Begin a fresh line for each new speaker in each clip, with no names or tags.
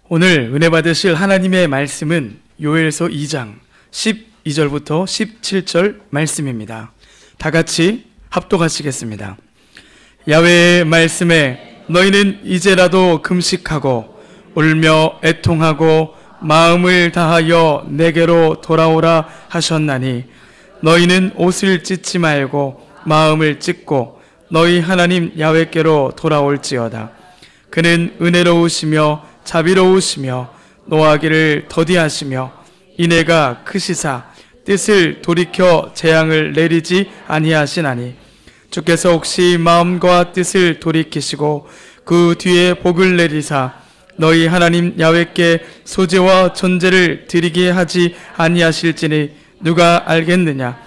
오늘 은혜 받으실 하나님의 말씀은 요엘서 2장 12절부터 17절 말씀입니다. 다 같이 합독하시겠습니다. 야훼의 말씀에 너희는 이제라도 금식하고 울며 애통하고 마음을 다하여 내게로 돌아오라 하셨나니 너희는 옷을 찢지 말고 마음을 찢고 너희 하나님 야훼께로 돌아올지어다. 그는 은혜로우시며 자비로우시며 노하기를 더디하시며 인애가 크시사 뜻을 돌이켜 재앙을 내리지 아니하시나니 주께서 혹시 마음과 뜻을 돌이키시고 그 뒤에 복을 내리사 너희 하나님 야훼께 소제와 전제를 드리게 하지 아니하실지니 누가 알겠느냐.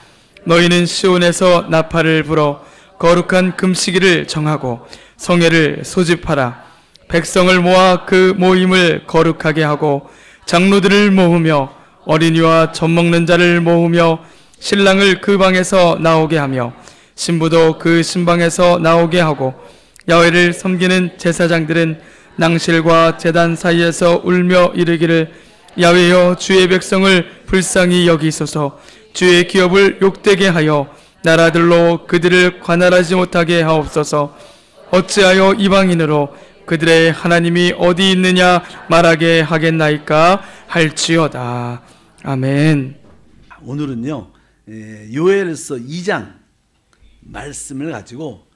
너희는 시온에서 나팔을 불어 거룩한 금식일을 정하고 성회를 소집하라. 백성을 모아 그 모임을 거룩하게 하고 장로들을 모으며 어린이와 젖먹는 자를 모으며 신랑을 그 방에서 나오게 하며 신부도 그 신방에서 나오게 하고 야훼를 섬기는 제사장들은 낭실과 제단 사이에서 울며 이르기를 야훼여 주의 백성을 불쌍히 여기소서. 주의 기업을 욕되게 하여 나라들로 그들을 관할하지 못하게 하옵소서. 어찌하여 이방인으로 그들의 하나님이 어디 있느냐 말하게 하겠나이까 할지어다. 아멘.
오늘은요 요엘서 2장 말씀을 가지고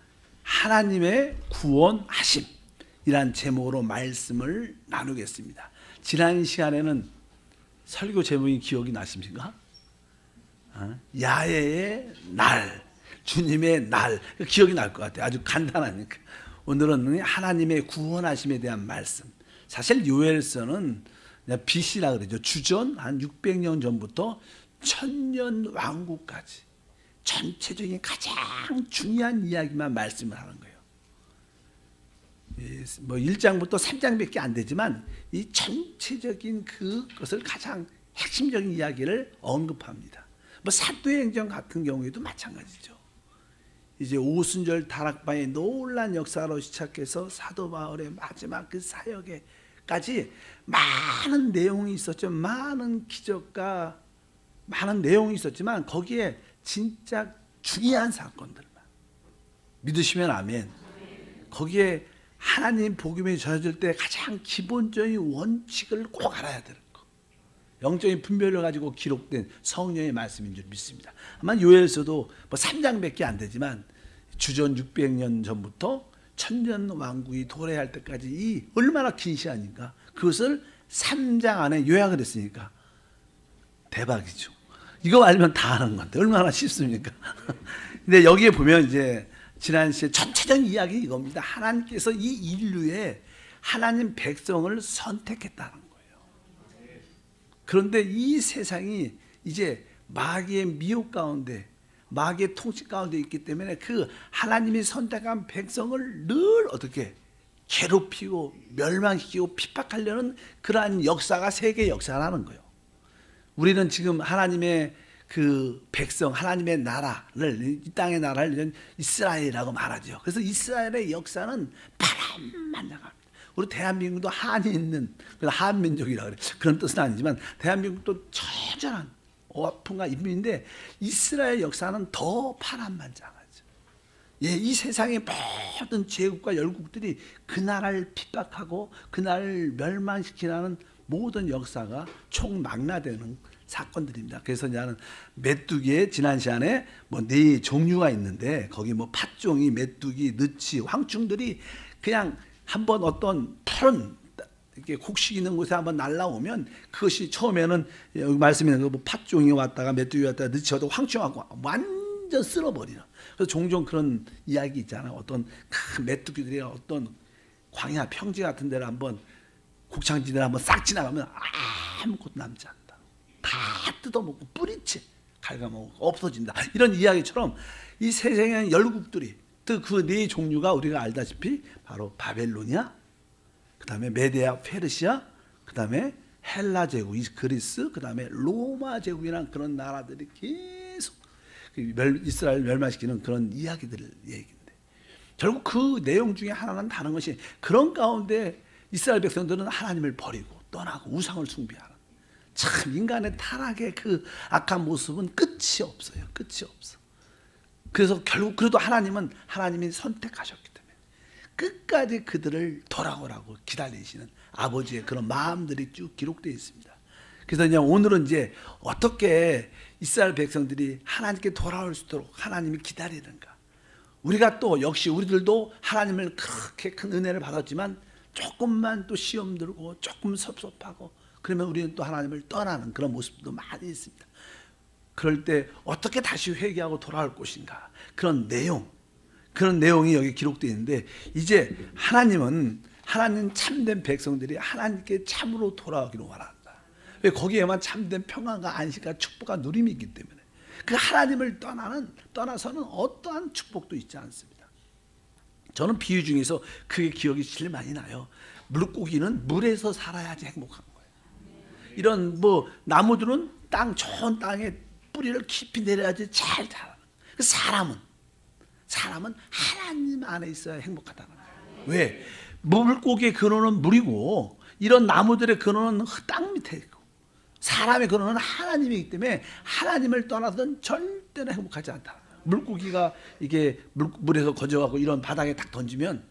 하나님의 구원하심이란 제목으로 말씀을 나누겠습니다. 지난 시간에는 설교 제목이 기억이 나십니까? 야훼의 날, 주님의 날, 기억이 날 것 같아요. 아주 간단하니까. 오늘은 하나님의 구원하심에 대한 말씀. 사실 요엘서는 BC라 그러죠. 주전 한 600년 전부터 천년 왕국까지 전체적인 가장 중요한 이야기만 말씀을 하는 거예요. 뭐 1장부터 3장밖에 안 되지만 이 전체적인 그것을 가장 핵심적인 이야기를 언급합니다. 뭐 사도행전 같은 경우에도 마찬가지죠. 이제 오순절 다락방의 놀란 역사로 시작해서 사도 바울의 마지막 그 사역에까지 많은 내용이 있었죠. 많은 기적과 많은 내용이 있었지만 거기에 진짜 중요한 사건들만 믿으시면 아멘. 거기에 하나님 복음이 전해질 때 가장 기본적인 원칙을 꼭 알아야 되는 거. 영적인 분별을 가지고 기록된 성령의 말씀인 줄 믿습니다. 아마 요엘서도 뭐 3장밖에 안 되지만 주전 600년 전부터 천년 왕국이 도래할 때까지 이 얼마나 긴 시간인가. 그것을 3장 안에 요약을 했으니까 대박이죠. 이거 알면 다 아는 건데 얼마나 쉽습니까? 근데 여기에 보면 이제 지난 시에 전체적인 이야기 이겁니다. 하나님께서 이 인류에 하나님 백성을 선택했다는 거예요. 그런데 이 세상이 이제 마귀의 미혹 가운데 마귀의 통치 가운데 있기 때문에 그 하나님이 선택한 백성을 늘 어떻게 괴롭히고 멸망시키고 핍박하려는 그러한 역사가 세계 역사라는 거예요. 우리는 지금 하나님의 그 백성, 하나님의 나라를, 이 땅의 나라를 이스라엘이라고 말하죠. 그래서 이스라엘의 역사는 파란만장합니다. 우리 대한민국도 한이 있는 한민족이라고 그래요. 그런 뜻은 아니지만 대한민국도 처절한 어품과 인민인데 이스라엘 역사는 더 파란만장하죠. 예, 이 세상의 모든 제국과 열국들이 그 나라를 핍박하고 그 나라를 멸망시키라는 모든 역사가 총망라되는 사건들입니다. 그래서 나는 메뚜기의 지난 시간에 뭐 4종류가 있는데 거기 뭐 팥종이, 메뚜기, 느치, 황충들이 그냥 한번 어떤 푸른 이렇게 곡식 있는 곳에 한번 날라오면 그것이 처음에는 여기 말씀에 있는 뭐 팥종이 왔다가 메뚜기 왔다가 느치 왔다가 황충 왔고 완전 쓸어버리는. 그래서 종종 그런 이야기 있잖아요. 어떤 큰 메뚜기들이 어떤 광야 평지 같은 데를 한번 곡창지대를 한번 싹 지나가면 아무것도 남지 않는다. 다 뜯어먹고 뿌리채 갉아먹고 없어진다. 이런 이야기처럼 이 세상의 열국들이 그 4종류가 우리가 알다시피 바로 바벨로니아, 그 다음에 메데아 페르시아, 그 다음에 헬라 제국, 그리스, 그 다음에 로마 제국이라는 그런 나라들이 계속 이스라엘 멸망시키는 그런 이야기들을 얘기인데 결국 그 내용 중에 하나는 다른 것이 그런 가운데 이스라엘 백성들은 하나님을 버리고 떠나고 우상을 숭배하는, 참 인간의 타락의 그 악한 모습은 끝이 없어요. 끝이 없어. 그래서 결국 그래도 하나님이 선택하셨기 때문에 끝까지 그들을 돌아오라고 기다리시는 아버지의 그런 마음들이 쭉 기록되어 있습니다. 그래서 그냥 오늘은 이제 어떻게 이스라엘 백성들이 하나님께 돌아올 수 있도록 하나님이 기다리는가. 우리가 또 역시 우리들도 하나님을 그렇게 큰 은혜를 받았지만 조금만 또 시험 들고 조금 섭섭하고 그러면 우리는 또 하나님을 떠나는 그런 모습도 많이 있습니다. 그럴 때 어떻게 다시 회개하고 돌아올 것인가, 그런 내용이 여기 기록되어 있는데, 이제 하나님 참된 백성들이 하나님께 참으로 돌아오기를 원한다. 왜? 거기에만 참된 평안과 안식과 축복과 누림이 있기 때문에. 그 하나님을 떠나서는 어떠한 축복도 있지 않습니다. 저는 비유 중에서 그게 기억이 제일 많이 나요. 물고기는 물에서 살아야지 행복한 거예요. 이런 나무들은 좋은 땅에 뿌리를 깊이 내려야지 잘 자라는 거예요. 사람은 하나님 안에 있어야 행복하다는 거예요. 왜? 물고기의 근원은 물이고 이런 나무들의 근원은 땅 밑에 있고 사람의 근원은 하나님이기 때문에 하나님을 떠나서는 절대로 행복하지 않다. 물고기가 이게 물에서 건져가고 이런 바닥에 딱 던지면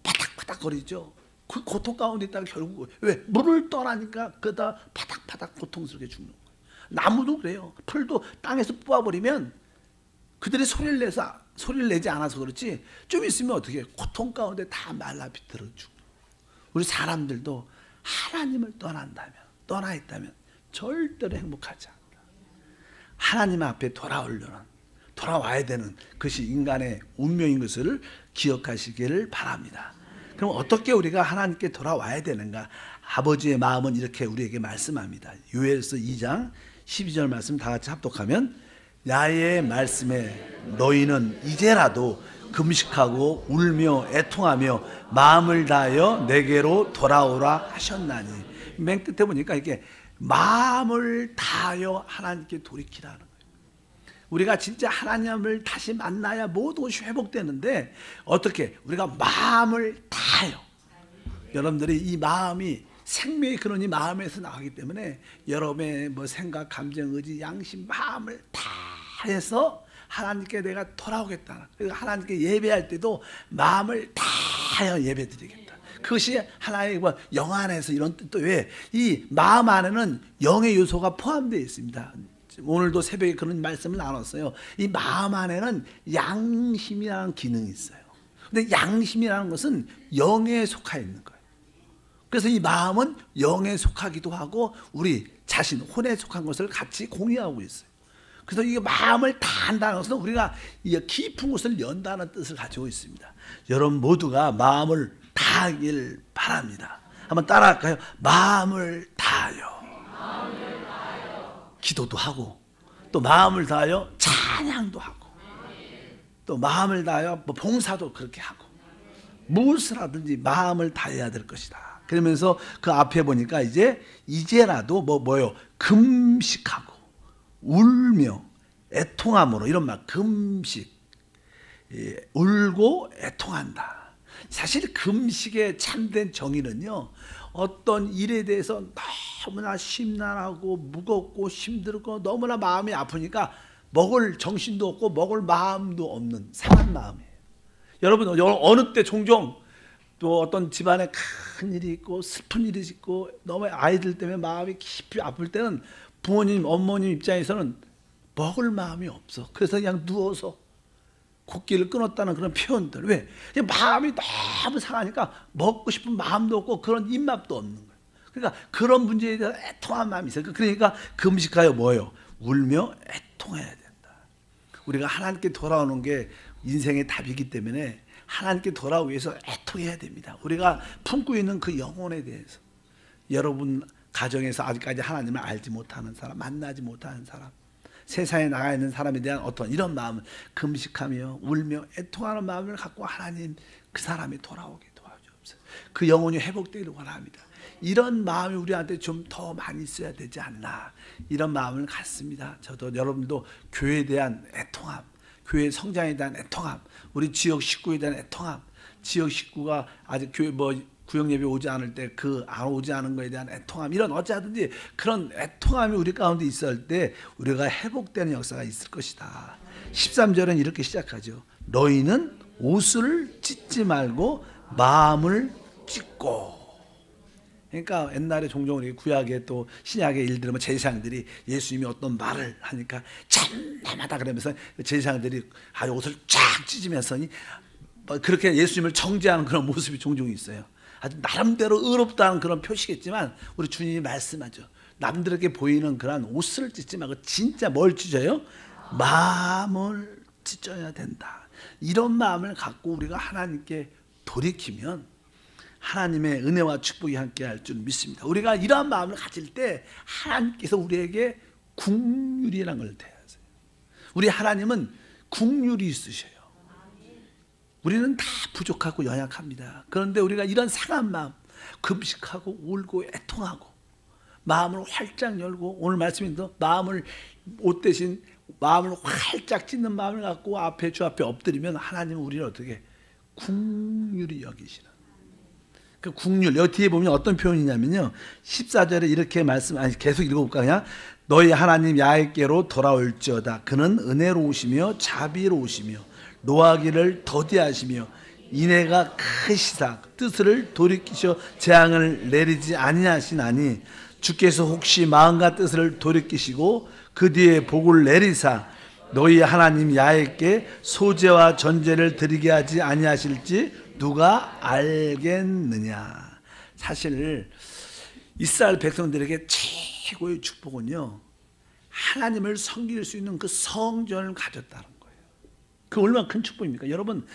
바닥바닥 거리죠. 그 고통 가운데 있다가 결국 왜? 물을 떠나니까 그다 바닥바닥 고통스럽게 죽는 거예요. 나무도 그래요. 풀도 땅에서 뽑아버리면 그들이 소리를 내지 않아서 그렇지 좀 있으면 어떻게 고통 가운데 다 말라 비틀어 죽는 거예요. 우리 사람들도 하나님을 떠나 있다면 절대로 행복하지 않다. 하나님 앞에 돌아와야 되는 것이 인간의 운명인 것을 기억하시기를 바랍니다. 그럼 어떻게 우리가 하나님께 돌아와야 되는가? 아버지의 마음은 이렇게 우리에게 말씀합니다. 요엘서 2장 12절 말씀 다 같이 합독하면, 나의 말씀에 너희는 이제라도 금식하고 울며 애통하며 마음을 다하여 내게로 돌아오라 하셨나니. 맨 끝에 보니까 이게 마음을 다하여 하나님께 돌이키라는 거예요. 우리가 진짜 하나님을 다시 만나야 모든 것이 회복되는데 어떻게? 우리가 마음을 다하여. 여러분들이 이 마음이 생명의 근원이 마음에서 나오기 때문에 여러분의 생각, 감정, 의지, 양심, 마음을 다해서 하나님께 내가 돌아오겠다. 그리고 하나님께 예배할 때도 마음을 다하여 예배드리겠다. 그것이 하나의 영 안에서 이런 뜻도. 왜? 이 마음 안에는 영의 요소가 포함되어 있습니다. 오늘도 새벽에 그런 말씀을 나눴어요. 이 마음 안에는 양심이라는 기능이 있어요. 근데 양심이라는 것은 영에 속해 있는 거예요. 그래서 이 마음은 영에 속하기도 하고 우리 자신 혼에 속한 것을 같이 공유하고 있어요. 그래서 이 마음을 다한다는 것은 우리가 깊은 곳을 연다는 뜻을 가지고 있습니다. 여러분 모두가 마음을 다하길 바랍니다. 한번 따라할까요? 마음을 다하여. 기도도 하고 또 마음을 다하여 찬양도 하고 또 마음을 다하여 봉사도 그렇게 하고 무엇을 하든지 마음을 다해야 될 것이다. 그러면서 그 앞에 보니까 이제라도 뭐요? 금식하고 울며 애통함으로, 이런 말, 금식, 울고 애통한다. 사실 금식의 참된 정의는요, 어떤 일에 대해서 너무나 심란하고 무겁고 힘들고 너무나 마음이 아프니까 먹을 정신도 없고 먹을 마음도 없는 상한 마음이에요. 여러분 어느 때 종종 또 어떤 집안에 큰 일이 있고 슬픈 일이 있고 너무 아이들 때문에 마음이 깊이 아플 때는 부모님, 어머님 입장에서는 먹을 마음이 없어. 그래서 그냥 누워서 곡기를 끊었다는 그런 표현들. 왜? 마음이 너무 상하니까 먹고 싶은 마음도 없고 그런 입맛도 없는 거예요. 그러니까 그런 문제에 대해서 애통한 마음이 있어요. 그러니까 금식하여 뭐예요? 울며 애통해야 된다. 우리가 하나님께 돌아오는 게 인생의 답이기 때문에 하나님께 돌아오기 위해서 애통해야 됩니다. 우리가 품고 있는 그 영혼에 대해서, 여러분 가정에서 아직까지 하나님을 알지 못하는 사람, 만나지 못하는 사람, 세상에 나가 있는 사람에 대한 어떤 이런 마음을 금식하며 울며 애통하는 마음을 갖고 하나님 그 사람이 돌아오게 도와주옵소서. 그 영혼이 회복되기를 원합니다. 이런 마음이 우리한테 좀 더 많이 있어야 되지 않나, 이런 마음을 갖습니다. 저도 여러분도 교회에 대한 애통함, 교회 성장에 대한 애통함, 우리 지역 식구에 대한 애통함, 지역 식구가 아직 교회 구역 예배 오지 않을 때 그 안 오지 않은 거에 대한 애통함, 이런 어찌하든지 그런 애통함이 우리 가운데 있을 때 우리가 회복되는 역사가 있을 것이다. 13절은 이렇게 시작하죠. 너희는 옷을 찢지 말고 마음을 찢고. 그러니까 옛날에 종종 우리 구약에 또 신약에 예를 들면 제사장들이 예수님이 어떤 말을 하니까 참담하다 그러면서 제사장들이 옷을 쫙 찢으면서 그렇게 예수님을 정죄하는 그런 모습이 종종 있어요. 아주 나름대로 의롭다는 그런 표시겠지만 우리 주님이 말씀하죠. 남들에게 보이는 그런 옷을 찢지 말고 진짜 뭘 찢어요? 마음을 찢어야 된다. 이런 마음을 갖고 우리가 하나님께 돌이키면 하나님의 은혜와 축복이 함께할 줄 믿습니다. 우리가 이러한 마음을 가질 때 하나님께서 우리에게 긍휼이라는 걸 대하세요. 우리 하나님은 긍휼이 있으셔요. 우리는 다 부족하고 연약합니다. 그런데 우리가 이런 상한 마음, 금식하고 울고 애통하고 마음을 활짝 열고, 오늘 말씀인데 마음을 옷 대신 마음을 활짝 찢는 마음을 갖고 주 앞에 엎드리면 하나님은 우리를 어떻게 긍휼히 여기시는. 그 긍휼, 여기 뒤에 보면 어떤 표현이냐면요, 14절에 이렇게 계속 읽어볼까 그냥. 너희 하나님 야훼께로 돌아올지어다. 그는 은혜로우시며 자비로우시며 노하기를 더디하시며 인애가 크시사 뜻을 돌이키셔 재앙을 내리지 아니하시나니, 주께서 혹시 마음과 뜻을 돌이키시고 그 뒤에 복을 내리사 너희 하나님 야훼께 소제와 전제를 드리게 하지 아니하실지 누가 알겠느냐. 사실 이스라엘 백성들에게 최고의 축복은요, 하나님을 섬길 수 있는 그 성전을 가졌다는 거예요. 그 얼마나 큰 축복입니까? 여러분,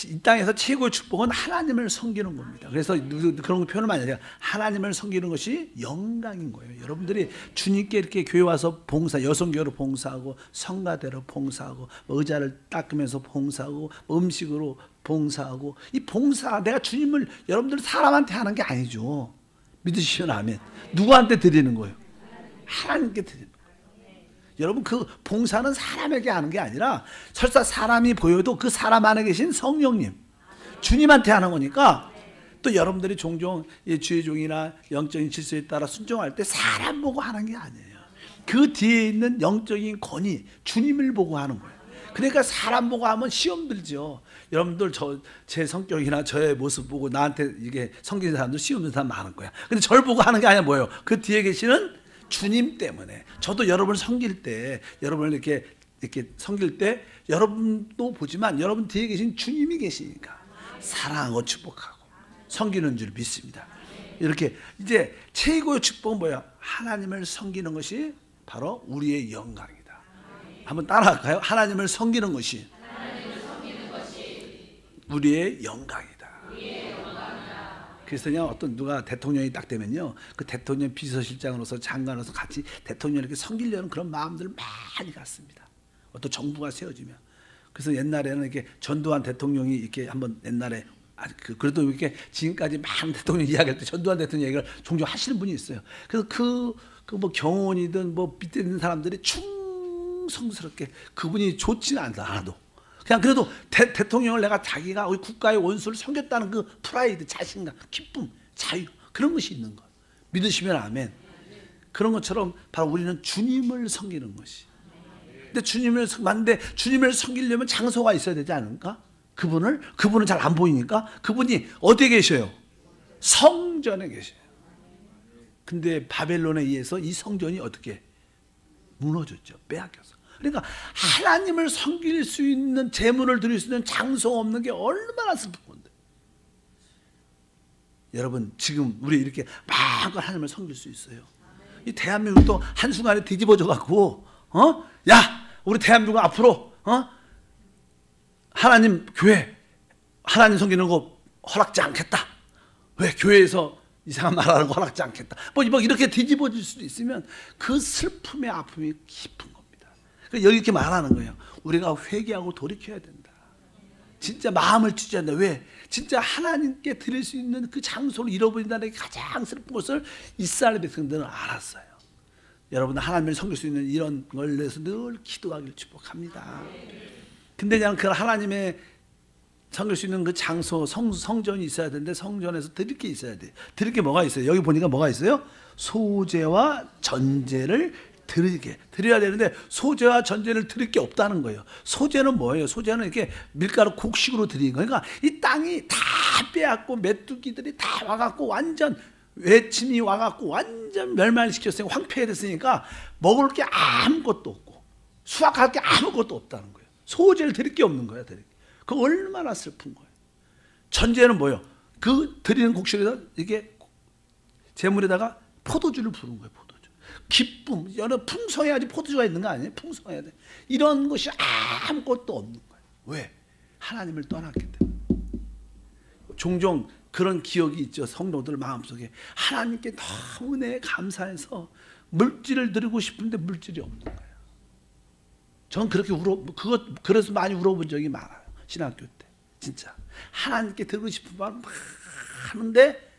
이 땅에서 최고의 축복은 하나님을 섬기는 겁니다. 그래서 그런 표현을 많이 해요. 하나님을 섬기는 것이 영광인 거예요. 여러분들이 주님께 이렇게 교회 와서 여성교회로 봉사하고 성가대로 봉사하고 의자를 닦으면서 봉사하고 음식으로 봉사하고, 이 봉사, 내가 주님을 여러분들 사람한테 하는 게 아니죠. 믿으시면 아멘. 누구한테 드리는 거예요? 하나님께 드리는 거예요. 여러분, 그 봉사는 사람에게 하는 게 아니라 설사 사람이 보여도 그 사람 안에 계신 성령님, 주님한테 하는 거니까. 또 여러분들이 종종 주의 종이나 영적인 질서에 따라 순종할 때 사람 보고 하는 게 아니에요. 그 뒤에 있는 영적인 권위, 주님을 보고 하는 거예요. 그러니까 사람 보고 하면 시험 들죠. 여러분들 제 성격이나 저의 모습 보고 나한테 이게 섬기는 사람들 시험 드는 사람 많은 거야. 근데 저를 보고 하는 게 아니라 뭐예요? 그 뒤에 계시는 주님 때문에. 저도 여러분을 섬길 때, 여러분을 이렇게 섬길 때 여러분도 보지만 여러분 뒤에 계신 주님이 계시니까 사랑하고 축복하고 섬기는 줄 믿습니다. 이렇게 이제 최고의 축복은 뭐야? 하나님을 섬기는 것이 바로 우리의 영광이다. 한번 따라할까요? 하나님을 섬기는 것이 우리의 영광이다. 그래서 그냥 누가 대통령이 딱 되면요, 그 대통령 비서실장으로서 장관으로서 같이 대통령을 이렇게 섬기려는 그런 마음들을 많이 갖습니다. 어떤 정부가 세워지면. 그래서 옛날에는 이렇게 전두환 대통령이 이렇게 한번 옛날에 그래도 이렇게 지금까지 많은 대통령 이야기할 때 전두환 대통령 얘기를 종종 하시는 분이 있어요. 그래서 뭐 경호원이든 뭐 밑에 있는 사람들이 충성스럽게, 그분이 좋지는 않아도 그냥 그래도 대통령을 내가 자기가 우리 국가의 원수를 섬겼다는 그 프라이드, 자신감, 기쁨, 자유, 그런 것이 있는 것. 믿으시면 아멘. 그런 것처럼 바로 우리는 주님을 섬기는 것이. 근데 주님을 섬기려면 장소가 있어야 되지 않을까? 그분은 잘 안 보이니까 그분이 어디에 계셔요? 성전에 계셔요. 근데 바벨론에 의해서 이 성전이 어떻게 무너졌죠? 빼앗겼어. 그러니까 하나님을 섬길 수 있는, 제물을 드릴 수 있는 장소가 없는 게 얼마나 슬픈 건데. 여러분, 지금 우리 이렇게 마음껏 하나님을 섬길 수 있어요. 이 대한민국도 한순간에 뒤집어져 갖고 야, 우리 대한민국 앞으로 하나님 교회, 하나님 섬기는 거 허락지 않겠다. 왜? 교회에서 이상한 말 하는 거 허락지 않겠다. 뭐 이렇게 뒤집어질 수도 있으면 그 슬픔의 아픔이 깊은 겁니다. 여기 이렇게 말하는 거예요. 우리가 회개하고 돌이켜야 된다. 진짜 마음을 찢어야 된다. 왜? 진짜 하나님께 드릴 수 있는 그 장소를 잃어버린다는 게 가장 슬픈 것을 이스라엘 백성들은 알았어요. 여러분, 하나님을 섬길 수 있는 이런 걸 위해서 늘 기도하기를 축복합니다. 근데 그냥 그 하나님의 섬길 수 있는 그 장소, 성전이 있어야 되는데 성전에서 드릴 게 있어야 돼. 드릴 게 뭐가 있어요? 여기 보니까 뭐가 있어요? 소제와 전제를 드려야 되는데 소제와 전제를 드릴 게 없다는 거예요. 소제는 뭐예요? 소제는 이렇게 밀가루 곡식으로 드리는 거예요. 그러니까 이 땅이 다 빼앗고 메뚜기들이 다 와갖고 완전 외침이 와갖고 완전 멸망시켰으니까 황폐해졌으니까 먹을 게 아무것도 없고 수확할 게 아무것도 없다는 거예요. 소제를 드릴 게 없는 거야. 드릴 게. 그 얼마나 슬픈 거예요. 전제는 뭐예요? 그 드리는 곡식에서 이게 제물에다가 포도주를 부는 거예요. 포도주. 기쁨, 여러 풍성해야지 포도주가 있는 거 아니에요? 풍성해야 돼. 이런 것이 아무것도 없는 거예요. 왜? 하나님을 떠났기 때문에. 종종 그런 기억이 있죠. 성도들 마음속에 하나님께 너무 은혜에 감사해서 물질을 드리고 싶은데 물질이 없는 거예요. 저는 그렇게 그래서 많이 울어본 적이 많아요. 신학교 때 진짜 하나님께 드리고 싶은 말 막 하는데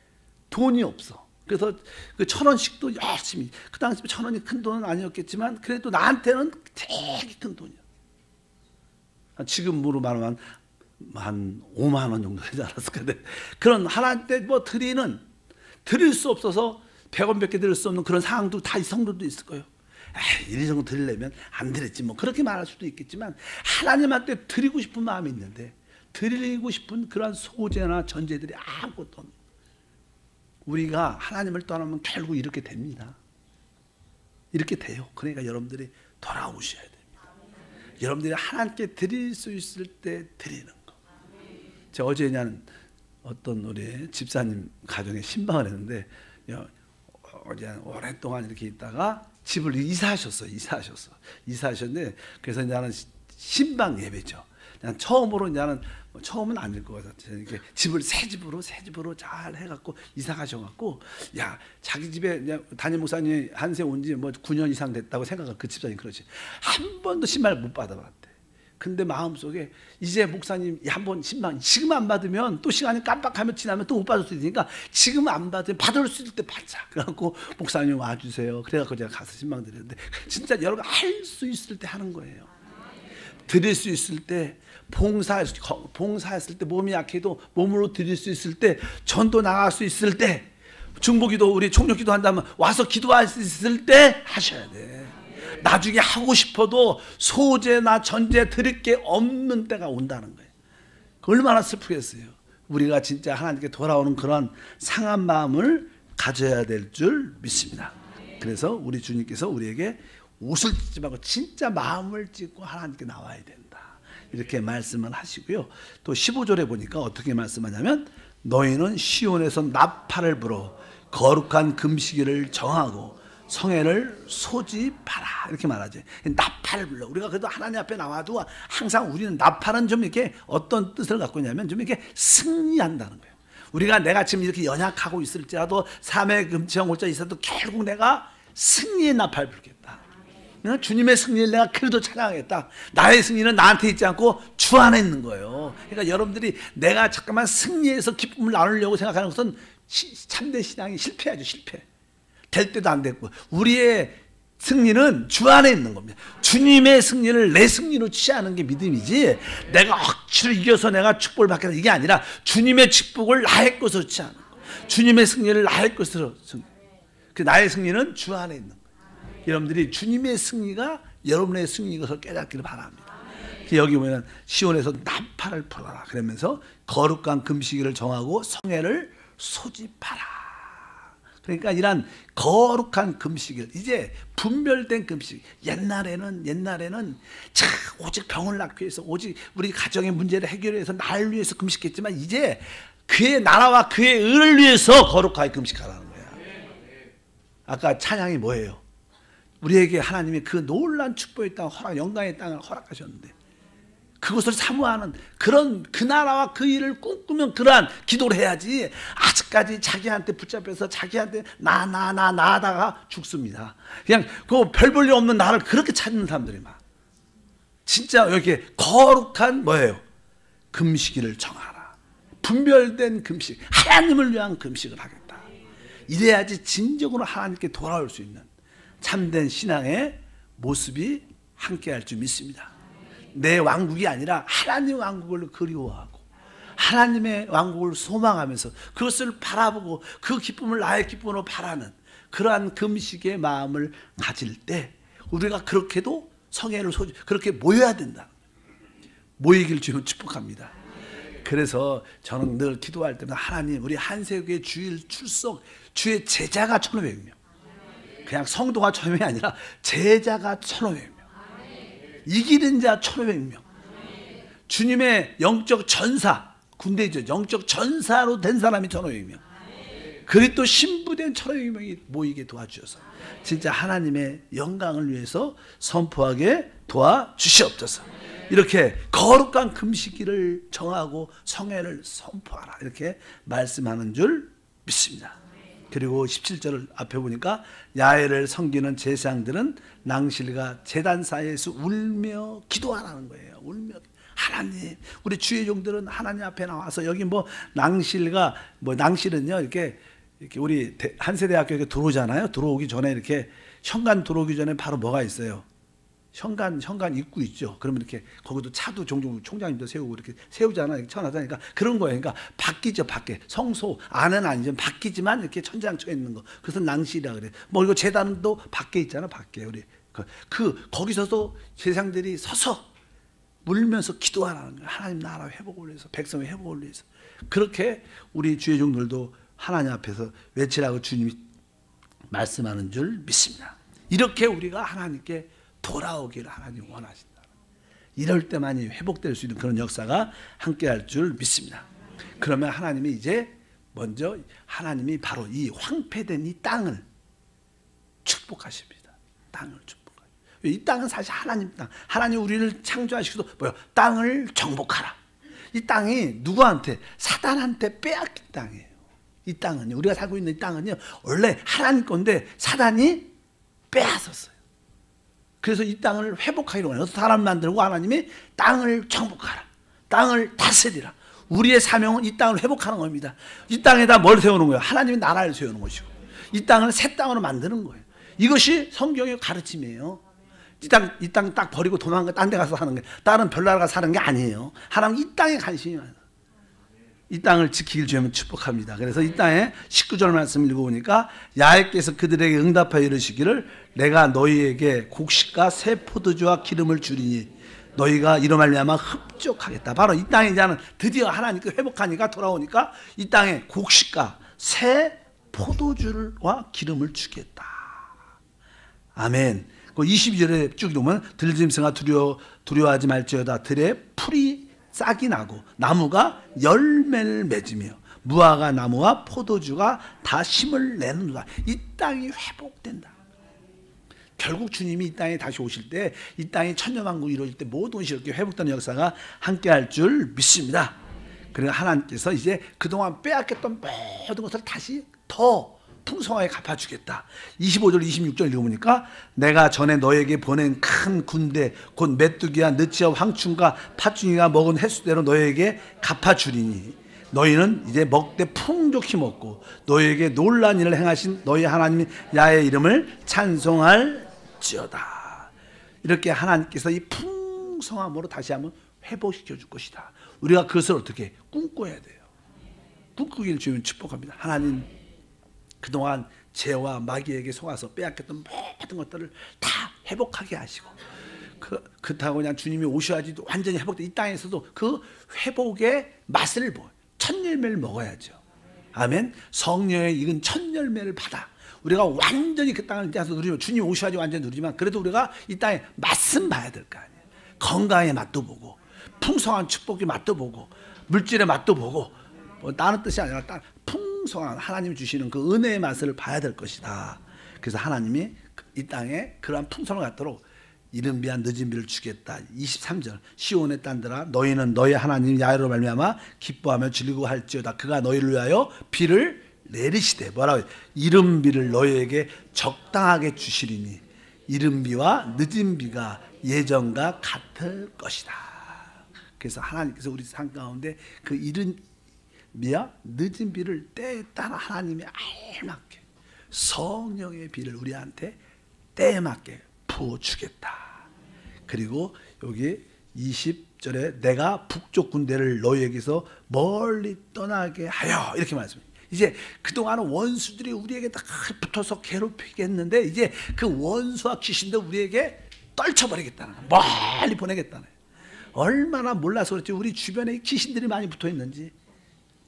돈이 없어. 그래서 그 1,000원씩도 열심히, 그 당시 1,000원이 큰 돈은 아니었겠지만 그래도 나한테는 되게 큰 돈이야. 지금으로 말하면 한 5만 원 정도 되지 않았을까. 그런 하나님께 뭐 드릴 수 없어서 100원 몇 개 드릴 수 없는 그런 상황도 다 이 성도도 있을 거예요. 이 정도 드리려면 안 드렸지 뭐 그렇게 말할 수도 있겠지만 하나님한테 드리고 싶은 마음이 있는데 드리고 싶은 그런 소제나 전제들이 아무것도 없는 거예요. 우리가 하나님을 떠나면 결국 이렇게 됩니다. 이렇게 돼요. 그러니까 여러분들이 돌아오셔야 됩니다. 여러분들이 하나님께 드릴 수 있을 때 드리는 거. 제가 어제냐는 어떤 우리 집사님 가정에 신방을 했는데 오랫동안 이렇게 있다가 집을 이사하셨는데 그래서 나는 신방 예배죠. 그냥 처음으로 나는 처음은 아닐 것 같아요. 이렇게 집을 새 집으로 잘 해갖고 이사 가셔갖고 야 자기 집에 담임 목사님 한세 온 지 뭐 9년 이상 됐다고 생각한 그 집사님 그러지 한 번도 신발 못 받아봤대. 근데 마음속에 이제 목사님 한번 신방 지금 안 받으면 또 시간이 깜빡하면 지나면 또 못 받을 수 있으니까 지금 안 받으면 받을 수 있을 때 받자. 그래갖고 목사님 와주세요. 그래갖고 제가 가서 신방 드렸는데 진짜 여러분 할 수 있을 때 하는 거예요. 드릴 수 있을 때 봉사했을 때 몸이 약해도 몸으로 드릴 수 있을 때 전도 나갈 수 있을 때 중보기도 우리 총력기도 한다면 와서 기도할 수 있을 때 하셔야 돼. 나중에 하고 싶어도 소제나 전제 드릴 게 없는 때가 온다는 거예요. 얼마나 슬프겠어요. 우리가 진짜 하나님께 돌아오는 그런 상한 마음을 가져야 될 줄 믿습니다. 그래서 우리 주님께서 우리에게 옷을 찢지 말고 진짜 마음을 찢고 하나님께 나와야 된다. 이렇게 말씀을 하시고요. 또 15절에 보니까 어떻게 말씀하냐면 너희는 시온에서 나팔을 불어 거룩한 금식일을 정하고 성회를 소집하라 이렇게 말하지. 나팔을 불러. 우리가 그래도 하나님 앞에 나와도 항상 우리는 나팔은 좀 이렇게 어떤 뜻을 갖고 있냐면 좀 이렇게 승리한다는 거예요. 우리가 내가 지금 이렇게 연약하고 있을지라도 삶의 금치와 골자 있어도 결국 내가 승리의 나팔 불겠다. 주님의 승리를 내가 그래도 찬양하겠다. 나의 승리는 나한테 있지 않고 주 안에 있는 거예요. 그러니까 여러분들이 내가 잠깐만 승리해서 기쁨을 나누려고 생각하는 것은 참된 신앙이 실패하죠. 실패. 될 때도 안 됐고 우리의 승리는 주 안에 있는 겁니다. 주님의 승리를 내 승리로 취하는 게 믿음이지 내가 억지로 이겨서 내가 축복을 받겠다 이게 아니라 주님의 축복을 나의 것으로 취하는 거예요. 주님의 승리를 나의 것으로 그 나의 승리는 주 안에 있는 거예요. 여러분들이 주님의 승리가 여러분의 승리인 것을 깨닫기를 바랍니다. 여기 보면 시온에서 나팔을 불어라 그러면서 거룩한 금식일을 정하고 성회를 소집하라. 그러니까 이런 거룩한 금식일 이제 분별된 금식 옛날에는 참 오직 병을 낫기 위해서 오직 우리 가정의 문제를 해결해서 나를 위해서 금식했지만 이제 그의 나라와 그의 의를 위해서 거룩하게 금식하라는 거야. 아까 찬양이 뭐예요? 우리에게 하나님이 그 놀라운 축복의 땅 영광의 땅을 허락하셨는데 그것을 사모하는 그런 그 나라와 그 일을 꿈꾸면 그러한 기도를 해야지 아직까지 자기한테 붙잡혀서 자기한테 나 하다가 죽습니다. 그냥 그 별 볼 일 없는 나를 그렇게 찾는 사람들이 많아. 진짜 이렇게 거룩한 뭐예요? 금식일을 정하라. 분별된 금식, 하나님을 위한 금식을 하겠다. 이래야지 진정으로 하나님께 돌아올 수 있는 참된 신앙의 모습이 함께할 줄 믿습니다. 내 왕국이 아니라 하나님 왕국을 그리워하고 하나님의 왕국을 소망하면서 그것을 바라보고 그 기쁨을 나의 기쁨으로 바라는 그러한 금식의 마음을 가질 때 우리가 그렇게도 성회를 그렇게 모여야 된다. 모이길 주님 축복합니다. 그래서 저는 늘 기도할 때마다 하나님 우리 한세교회 주일 출석 주의 제자가 1,500명, 그냥 성도가 1,000명이 아니라 제자가 1,500명, 이기는 자 1,500명, 주님의 영적 전사, 군대죠. 영적 전사로 된 사람이 1,500명, 그리스도 신부된 1,500명이 모이게 도와주셔서 진짜 하나님의 영광을 위해서 선포하게 도와주시옵소서. 이렇게 거룩한 금식일을 정하고 성회를 선포하라 이렇게 말씀하는 줄 믿습니다. 그리고 17절을 앞에 보니까 야훼를 섬기는 제사장들은 낭실과 제단 사이에서 울며 기도하라는 거예요. 울며 하나님, 우리 주의 종들은 하나님 앞에 나와서 여기 뭐 낭실과 뭐 낭실은요 이렇게 우리 한세대학교 이렇게 들어오잖아요. 들어오기 전에 이렇게 현관 들어오기 전에 바로 뭐가 있어요? 현관 입구 있죠. 그러면 이렇게 거기도 차도 종종 총장님도 세우고 이렇게 세우잖아요. 이렇게 쳐놨다니까 그런 거예요. 그러니까 바뀌죠, 밖에 성소 안은 아니지만 바뀌지만 이렇게 천장 쳐 있는 거. 그래서 낭실이라 그래. 뭐 이거 제단도 밖에 있잖아, 밖에 우리 거기서도 제사장들이 서서 울면서 기도하라는 거예요. 하나님 나라 회복을 위해서, 백성의 회복을 위해서. 그렇게 우리 주의 종들도 하나님 앞에서 외치라고 주님이 말씀하는 줄 믿습니다. 이렇게 우리가 하나님께 돌아오기를 하나님 원하신다. 이럴 때만이 회복될 수 있는 그런 역사가 함께할 줄 믿습니다. 그러면 하나님이 이제 먼저 하나님이 바로 이 황폐된 이 땅을 축복하십니다. 땅을 축복하십니다. 이 땅은 사실 하나님 땅. 하나님 우리를 창조하시고도 뭐요? 땅을 정복하라. 이 땅이 누구한테? 사단한테 빼앗긴 땅이에요. 이 땅은요, 우리가 살고 있는 이 땅은요 원래 하나님 건데 사단이 빼앗았어요. 그래서 이 땅을 회복하기로 원해요. 사람 만들고 하나님이 땅을 정복하라, 땅을 다스리라. 우리의 사명은 이 땅을 회복하는 겁니다. 이 땅에다 뭘 세우는 거예요? 하나님의 나라를 세우는 것이고 이 땅을 새 땅으로 만드는 거예요. 이것이 성경의 가르침이에요. 이 땅 딱 버리고 도망가 딴 데 가서 사는 게, 다른 별나라 가서 사는 게 아니에요. 하나님 이 땅에 관심이 많아요. 이 땅을 지키길 주면 축복합니다. 그래서 이 땅에 19절 말씀을 읽어보니까 야훼께서 그들에게 응답하여 이르시기를 내가 너희에게 곡식과 새 포도주와 기름을 주리니 너희가 이로 말미암아 흡족하겠다. 바로 이 땅에 이제는 드디어 하나님께 회복하니까 돌아오니까 이 땅에 곡식과 새 포도주와 기름을 주겠다. 아멘. 그 22절에 쭉 보면 들짐승아 두려워하지 말지어다. 들에 풀이 싹이 나고 나무가 열매를 맺으며 무화과 나무와 포도주가 다 힘을 내는도다. 이 땅이 회복된다. 결국 주님이 이 땅에 다시 오실 때 이 땅이 천년왕국이 이루어질 때 모든 것이 이렇게 회복되는 역사가 함께할 줄 믿습니다. 그리고 하나님께서 이제 그동안 빼앗겼던 모든 것을 다시 더 풍성하게 갚아주겠다. 25절 26절 읽어보니까 내가 전에 너에게 보낸 큰 군대 곧 메뚜기와 느치와 황충과 팥중이가 먹은 횟수대로 너에게 갚아주리니 너희는 이제 먹되 풍족히 먹고 너희에게 놀라운 일을 행하신 너희 하나님 야훼의 이름을 찬송할지어다. 이렇게 하나님께서 이 풍성함으로 다시 한번 회복시켜 줄 것이다. 우리가 그것을 어떻게 꿈꿔야 돼요. 꿈꾸기를 주면 축복합니다. 하나님 그동안 죄와 마귀에게 속아서 빼앗겼던 모든 것들을 다 회복하게 하시고 그렇다고 그냥 주님이 오셔야지 완전히 회복돼. 이 땅에서도 그 회복의 맛을 보여. 첫 열매를 먹어야죠. 아멘. 성령의 익은 첫 열매를 받아 우리가 완전히 그 땅을 이제 누리면 주님 오셔야지 완전히 누리지만 그래도 우리가 이 땅에 맛은 봐야 될 거 아니에요. 건강의 맛도 보고 풍성한 축복의 맛도 보고 물질의 맛도 보고 뭐 다른 뜻이 아니라 풍성한 하나님이 주시는 그 은혜의 맛을 봐야 될 것이다. 그래서 하나님이 이 땅에 그러한 풍성을 갖도록 이른 비한 늦은 비를 주겠다. 23절 시온의 딸들아 너희는 너희 하나님 야훼로 말미암아 기뻐하며 즐기고 할지어다. 그가 너희를 위하여 비를 내리시되 뭐라고 이른 비를 너희에게 적당하게 주시리니 이른 비와 늦은 비가 예전과 같을 것이다. 그래서 하나님께서 우리 삶 가운데 그 이른 비와 늦은 비를 때에 따라 하나님이 알맞게 성령의 비를 우리한테 때에 맞게 부어주겠다. 그리고 여기 24절 10절에 내가 북쪽 군대를 너희에게서 멀리 떠나게 하여 이렇게 말씀합니다. 이제 그동안은 원수들이 우리에게 다 붙어서 괴롭히게 했는데 이제 그 원수와 귀신도 우리에게 떨쳐버리겠다는 거예요. 멀리 보내겠다는 거예요. 얼마나 몰라서 그렇지 우리 주변에 귀신들이 많이 붙어있는지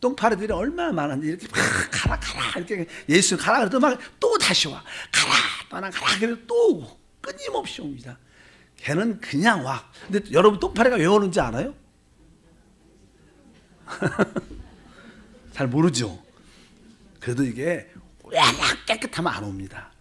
똥파리들이 얼마나 많은지 이렇게 가라 이렇게 예수 가라 그래도 막 또 다시 와 가라 떠나 가라 그래도 또 오고 끊임없이 옵니다. 걔는 그냥 와. 근데 여러분 똥파리가 왜 오는지 알아요? 잘 모르죠. 그래도 이게 워낙 깨끗하면 안 옵니다.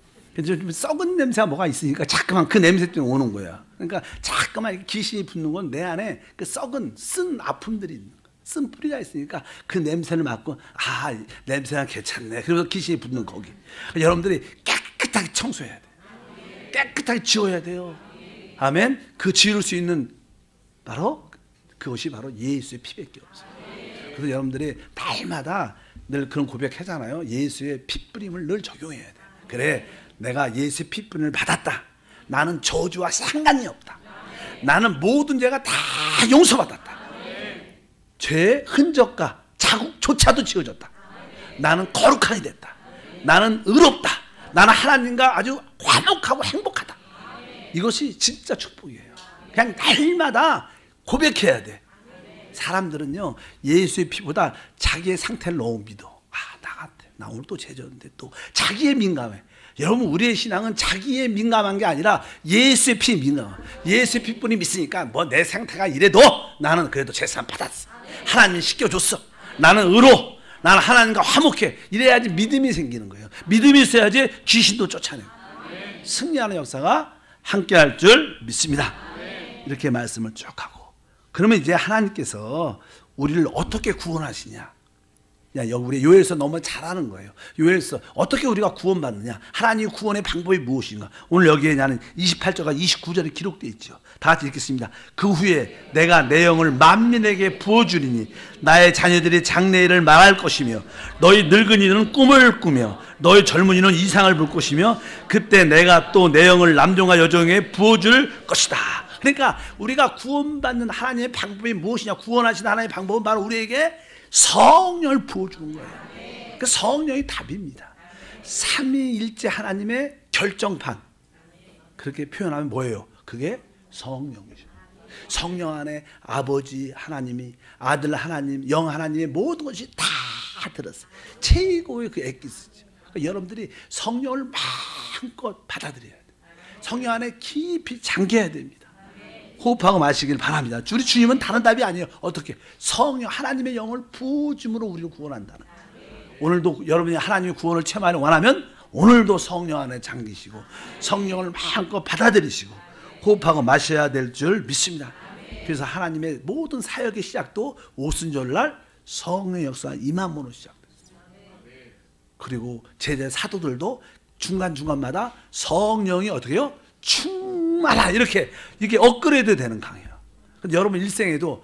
좀 썩은 냄새가 뭐가 있으니까 자꾸만 그 냄새 때문에 오는 거야. 그러니까 자꾸만 귀신이 붙는 건 내 안에 그 썩은 쓴 아픔들이 있는 거야. 쓴 뿌리가 있으니까 그 냄새를 맡고 아 냄새가 괜찮네. 그래서 귀신이 붙는 거기. 여러분들이 깨끗하게 청소해야 돼. 깨끗하게 지워야 돼요. 아멘. 그 지울 수 있는 바로 그것이 바로 예수의 피밖에 없어요. 그래서 여러분들이 날마다 늘 그런 고백하잖아요. 예수의 핏뿌림을 늘 적용해야 돼. 그래 내가 예수의 핏뿌림을 받았다. 나는 저주와 상관이 없다. 나는 모든 죄가 다 용서받았다. 죄의 흔적과 자국조차도 지워졌다. 나는 거룩하게 됐다. 나는 의롭다. 나는 하나님과 아주 화목하고 행복하다. 이것이 진짜 축복이에요. 그냥 날마다 고백해야 돼. 사람들은요 예수의 피보다 자기의 상태를 너무 믿어. 아 나 오늘 또 죄졌는데 또 자기의 민감해. 여러분 우리의 신앙은 자기의 민감한 게 아니라 예수의 피 민감해. 예수의 피뿐이 믿으니까 뭐 내 상태가 이래도 나는 그래도 제사함 받았어. 하나님이 씻겨줬어. 나는 의로. 나는 하나님과 화목해. 이래야지 믿음이 생기는 거예요. 믿음이 있어야지 귀신도 쫓아내고 승리하는 역사가 함께할 줄 믿습니다. 이렇게 말씀을 쭉 하고 그러면 이제 하나님께서 우리를 어떻게 구원하시냐. 우리 요엘서 너무 잘하는 거예요. 요엘서 어떻게 우리가 구원받느냐. 하나님의 구원의 방법이 무엇인가. 오늘 여기에 나는 28절과 29절에 기록되어 있죠. 다 같이 읽겠습니다. 그 후에 내가 내 영을 만민에게 부어주리니 나의 자녀들이 장래일을 말할 것이며 너희 늙은이는 꿈을 꾸며 너희 젊은이는 이상을 볼 것이며 그때 내가 또 내 영을 남종과 여종에게 부어줄 것이다. 그러니까 우리가 구원받는 하나님의 방법이 무엇이냐. 구원하시는 하나님의 방법은 바로 우리에게 성령을 부어주는 거예요. 그 성령이 답입니다. 삼위일체 하나님의 결정판 그렇게 표현하면 뭐예요? 그게 성령이죠. 성령 안에 아버지 하나님이 아들 하나님 영 하나님의 모든 것이 다 들었어요. 최고의 그 엑기스죠. 그러니까 여러분들이 성령을 마음껏 받아들여야 돼요. 성령 안에 깊이 잠겨야 됩니다. 호흡하고 마시길 바랍니다. 우리 주님은 다른 답이 아니에요. 어떻게? 성령 하나님의 영을 부어줌으로 우리를 구원한다는 거예요. 오늘도 여러분이 하나님의 구원을 체험하려 원하면 오늘도 성령 안에 잠기시고 성령을 마음껏 받아들이시고 호흡하고 마셔야 될 줄 믿습니다. 그래서 하나님의 모든 사역의 시작도 오순절날 성령의 역사가 임함으로 시작됐어요. 그리고 제자 사도들도 중간중간마다 성령이 어떻게 해요? 충만하 이렇게 이게 업그레이드 되는 강해요. 여러분 일생에도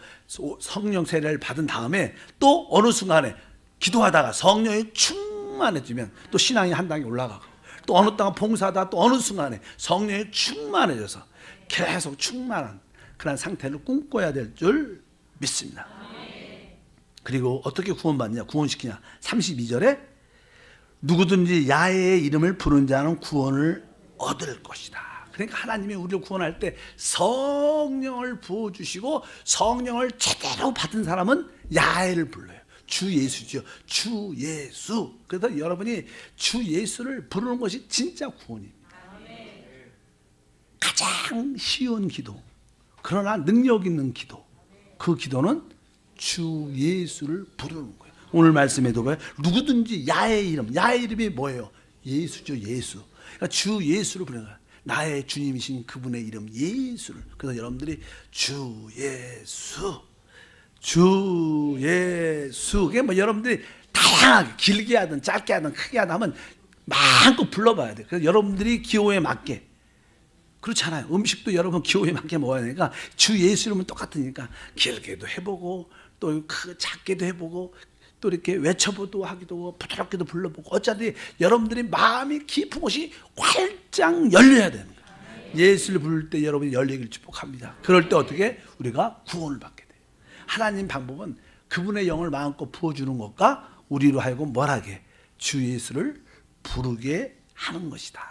성령 세례를 받은 다음에 또 어느 순간에 기도하다가 성령이 충만해지면 또 신앙이 한 단계 올라가고 또 어느 땅 봉사하다 또 어느 순간에 성령이 충만해져서 계속 충만한 그런 상태를 꿈꿔야 될 줄 믿습니다. 그리고 어떻게 구원받느냐 구원시키냐 32절에 누구든지 야훼의 이름을 부른 자는 구원을 얻을 것이다. 그러니까 하나님이 우리를 구원할 때 성령을 부어주시고 성령을 제대로 받은 사람은 야훼를 불러요. 주 예수죠. 주 예수. 그래서 여러분이 주 예수를 부르는 것이 진짜 구원입니다. 가장 쉬운 기도 그러나 능력 있는 기도 그 기도는 주 예수를 부르는 거예요. 오늘 말씀에도 봐요. 누구든지 야훼의 이름 야훼의 이름이 뭐예요? 예수죠. 예수. 그러니까 주 예수를 부르는 거예요. 나의 주님이신 그분의 이름 예수를. 그래서 여러분들이 주 예수 주 예수 그게 뭐 여러분들이 다양하게 길게 하든 짧게 하든 크게 하든 하면 마음껏 불러봐야 돼요. 그래서 여러분들이 기호에 맞게 그렇잖아요. 음식도 여러분 기호에 맞게 먹어야 되니까 주 예수 이름은 똑같으니까 길게도 해보고 또 작게도 해보고 또 이렇게 외쳐보도 하기도 하고 부드럽게도 불러보고 어차피 여러분들이 마음이 깊은 곳이 활짝 열려야 되는 거예요. 예수를 부를 때 여러분이 열리기를 축복합니다. 그럴 때 어떻게? 우리가 구원을 받게 돼요. 하나님 방법은 그분의 영을 마음껏 부어주는 것과 우리로 하여금 뭘하게? 주 예수를 부르게 하는 것이다.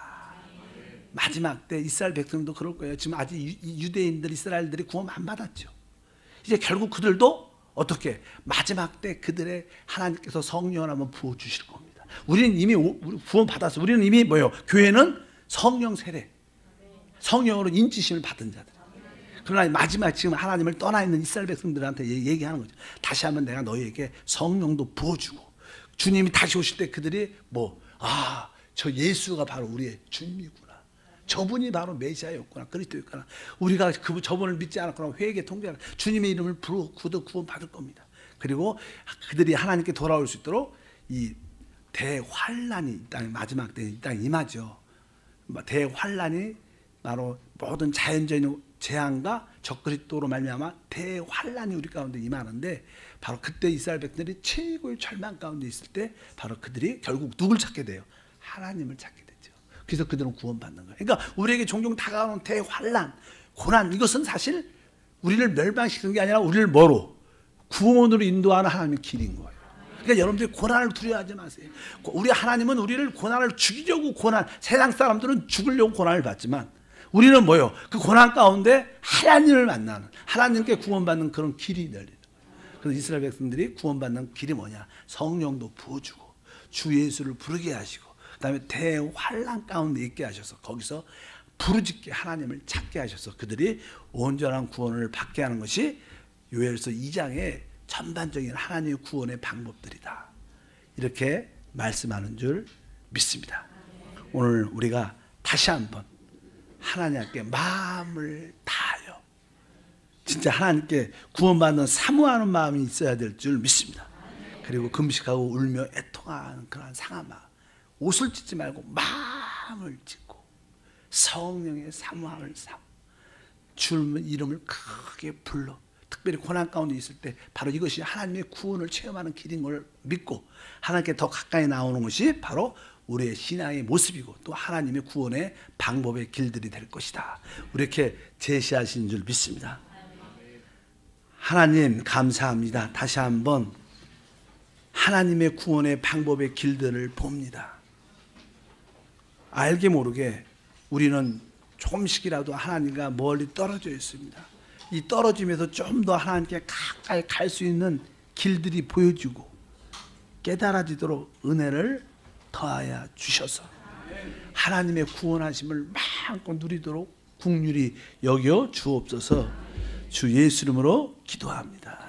마지막 때 이스라엘 백성도 그럴 거예요. 지금 아직 유대인들, 이스라엘들이 구원 안 받았죠. 이제 결국 그들도 어떻게? 마지막 때 그들의 하나님께서 성령을 한번 부어주실 겁니다. 우리는 이미 구원 받았어요. 우리는 이미 뭐예요? 교회는 성령 세례, 성령으로 인치심을 받은 자들. 그러나 마지막 지금 하나님을 떠나 있는 이스라엘 백성들한테 얘기하는 거죠. 다시 한번 내가 너희에게 성령도 부어주고, 주님이 다시 오실 때 그들이 저 예수가 바로 우리의 주님이구나. 저분이 바로 메시아였구나. 그리스도였구나. 우리가 저분을 믿지 않았구나. 회개 통제하라. 주님의 이름을 부르고 구원 받을 겁니다. 그리고 그들이 하나님께 돌아올 수 있도록 이 대환란이 이 땅에 마지막 때 이 땅에 임하죠. 대환란이 바로 모든 자연적인 재앙과 적그리스도로 말미암아 대환란이 우리 가운데 임하는데, 바로 그때 이스라엘 백성들이 최고의 절망 가운데 있을 때 바로 그들이 결국 누굴 찾게 돼요? 하나님을 찾게 되죠. 그래서 그들은 구원받는 거예요. 그러니까 우리에게 종종 다가오는 대환란, 고난, 이것은 사실 우리를 멸망시키는 게 아니라 우리를 뭐로? 구원으로 인도하는 하나님의 길인 거예요. 그러니까 여러분들이 고난을 두려워하지 마세요. 우리 하나님은 우리를 고난을 죽이려고 세상 사람들은 죽으려고 고난을 받지만 우리는 뭐예요? 그 고난 가운데 하나님을 만나는, 하나님께 구원받는 그런 길이 열리는 거예요. 그래서 이스라엘 백성들이 구원받는 길이 뭐냐? 성령도 부어주고 주 예수를 부르게 하시고 그다음에 대환란 가운데 있게 하셔서 거기서 부르짖게 하나님을 찾게 하셔서 그들이 온전한 구원을 받게 하는 것이 요엘서 2장의 전반적인 하나님의 구원의 방법들이다. 이렇게 말씀하는 줄 믿습니다. 오늘 우리가 다시 한번 하나님께 마음을 다하여 진짜 하나님께 구원받는 사모하는 마음이 있어야 될 줄 믿습니다. 그리고 금식하고 울며 애통하는 그런 상한 마음, 옷을 찢지 말고 마음을 찢고 성령의 사모함을 삼, 주님의 이름을 크게 불러. 특별히 고난 가운데 있을 때 바로 이것이 하나님의 구원을 체험하는 길인 걸 믿고 하나님께 더 가까이 나오는 것이 바로 우리의 신앙의 모습이고 또 하나님의 구원의 방법의 길들이 될 것이다. 이렇게 제시하신 줄 믿습니다. 하나님 감사합니다. 다시 한번 하나님의 구원의 방법의 길들을 봅니다. 알게 모르게 우리는 조금씩이라도 하나님과 멀리 떨어져 있습니다. 이 떨어지면서 좀 더 하나님께 가까이 갈 수 있는 길들이 보여지고 깨달아지도록 은혜를 더하여 주셔서 하나님의 구원하심을 마음껏 누리도록 긍휼히 여겨 주옵소서. 주 예수 이름으로 기도합니다.